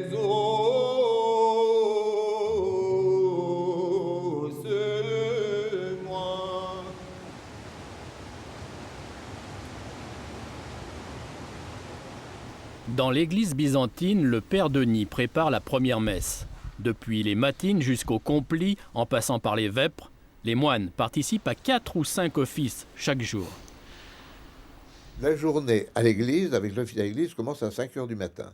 exauce-moi. Dans l'église byzantine, le père Denis prépare la première messe. Depuis les matines jusqu'au complis, en passant par les vêpres, les moines participent à 4 ou 5 offices chaque jour. La journée à l'église, avec l'office à l'église, commence à 5 heures du matin.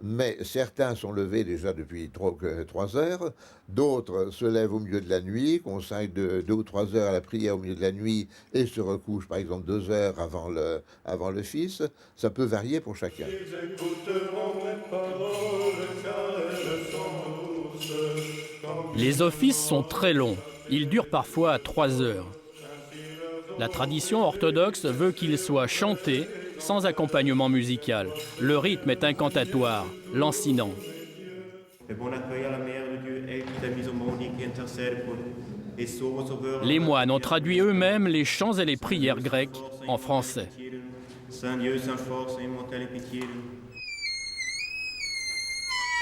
Mais certains sont levés déjà depuis 3 heures, d'autres se lèvent au milieu de la nuit, consacrent 2 ou 3 heures à la prière au milieu de la nuit et se recouchent par exemple 2 heures avant l'office. Ça peut varier pour chacun. Les offices sont très longs, ils durent parfois 3 heures. La tradition orthodoxe veut qu'ils soient chantés sans accompagnement musical. Le rythme est incantatoire, lancinant. Les moines ont traduit eux-mêmes les chants et les prières grecques en français.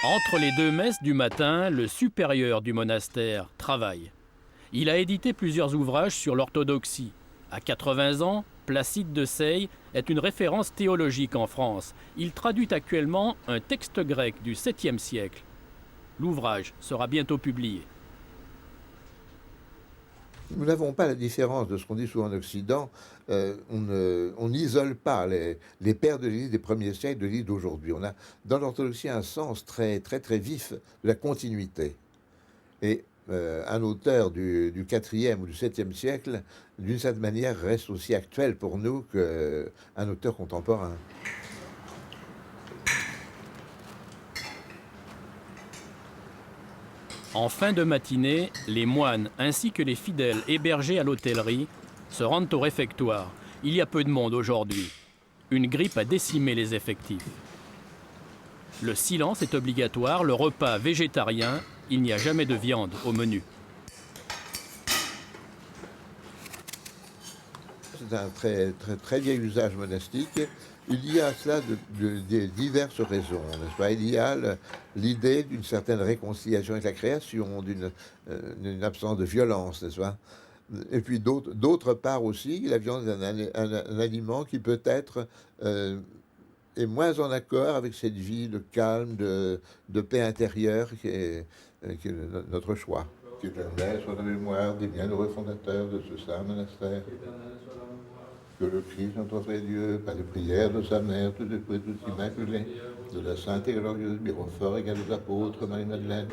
Entre les 2 messes du matin, le supérieur du monastère travaille. Il a édité plusieurs ouvrages sur l'orthodoxie. À 80 ans, Placide de Seye est une référence théologique en France. Il traduit actuellement un texte grec du 7e siècle. L'ouvrage sera bientôt publié. Nous n'avons pas la différence de ce qu'on dit souvent en Occident. On n'isole pas les pères de l'Église des premiers siècles de l'Église d'aujourd'hui. On a dans l'orthodoxie un sens très, très, très vif de la continuité. Et un auteur du 4e ou du 7e siècle, d'une certaine manière, reste aussi actuel pour nous qu'un auteur contemporain. En fin de matinée, les moines ainsi que les fidèles hébergés à l'hôtellerie se rendent au réfectoire. Il y a peu de monde aujourd'hui. Une grippe a décimé les effectifs. Le silence est obligatoire, le repas végétarien, il n'y a jamais de viande au menu. C'est un très, très, très vieil usage monastique. Il y a à cela de diverses raisons, n'est-ce pas? Il y a l'idée d'une certaine réconciliation avec la création, d'une absence de violence, n'est-ce pas? Et puis d'autre part aussi, la viande est un aliment qui peut-être est moins en accord avec cette vie de calme, de paix intérieure qui est notre choix. Qu'éternel soit la mémoire des bienheureux fondateurs de ce saint monastère. Que le Christ, notre vrai Dieu, par les prières de sa mère, tout esprit, tout immaculé, de la sainte et glorieuse Mirophore égale aux apôtres, Marie-Madeleine.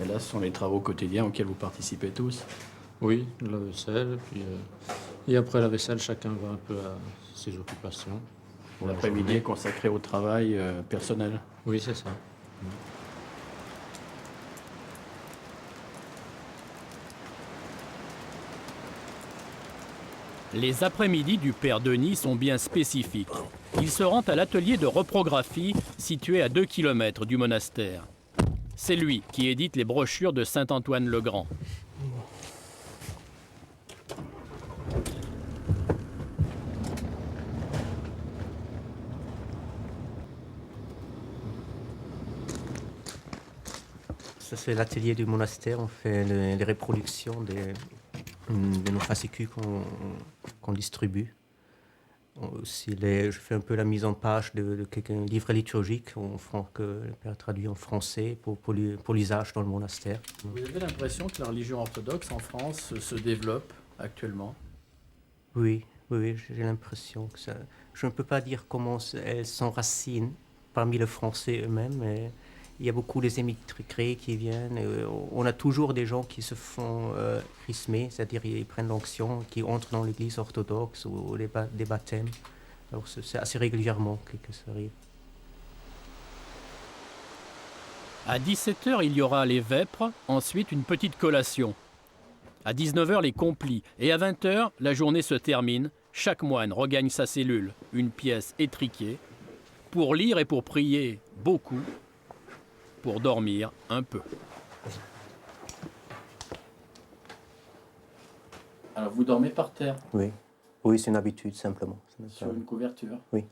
Et là, ce sont les travaux quotidiens auxquels vous participez tous. Oui, la vaisselle, et après la vaisselle, chacun va un peu à ses occupations. L'après-midi est consacré au travail personnel. Oui, c'est ça. Les après-midi du père Denis sont bien spécifiques. Il se rend à l'atelier de reprographie situé à 2 km du monastère. C'est lui qui édite les brochures de Saint-Antoine-le-Grand. Ça, c'est l'atelier du monastère. On fait les reproductions de nos fascicules qu'on distribue. Aussi je fais un peu la mise en page de quelques livres liturgiques que le père traduit en français pour l'usage dans le monastère. Vous avez l'impression que la religion orthodoxe en France se développe actuellement? Oui, j'ai l'impression que ça... Je ne peux pas dire comment elle s'enracine parmi les Français eux-mêmes, mais il y a beaucoup des émigrés qui viennent. On a toujours des gens qui se font chrismer, c'est-à-dire ils prennent l'onction, qui entrent dans l'église orthodoxe ou des baptêmes. Alors c'est assez régulièrement que ça arrive. À 17h, il y aura les vêpres, ensuite une petite collation. À 19h, les complis. Et à 20h, la journée se termine. Chaque moine regagne sa cellule, une pièce étriquée, pour lire et pour prier beaucoup, pour dormir un peu. Alors vous dormez par terre, Oui, oui, c'est une habitude simplement. Ça n'est sur pas- une couverture. Oui.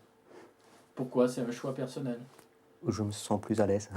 Pourquoi? C'est un choix personnel. Je me sens plus à l'aise.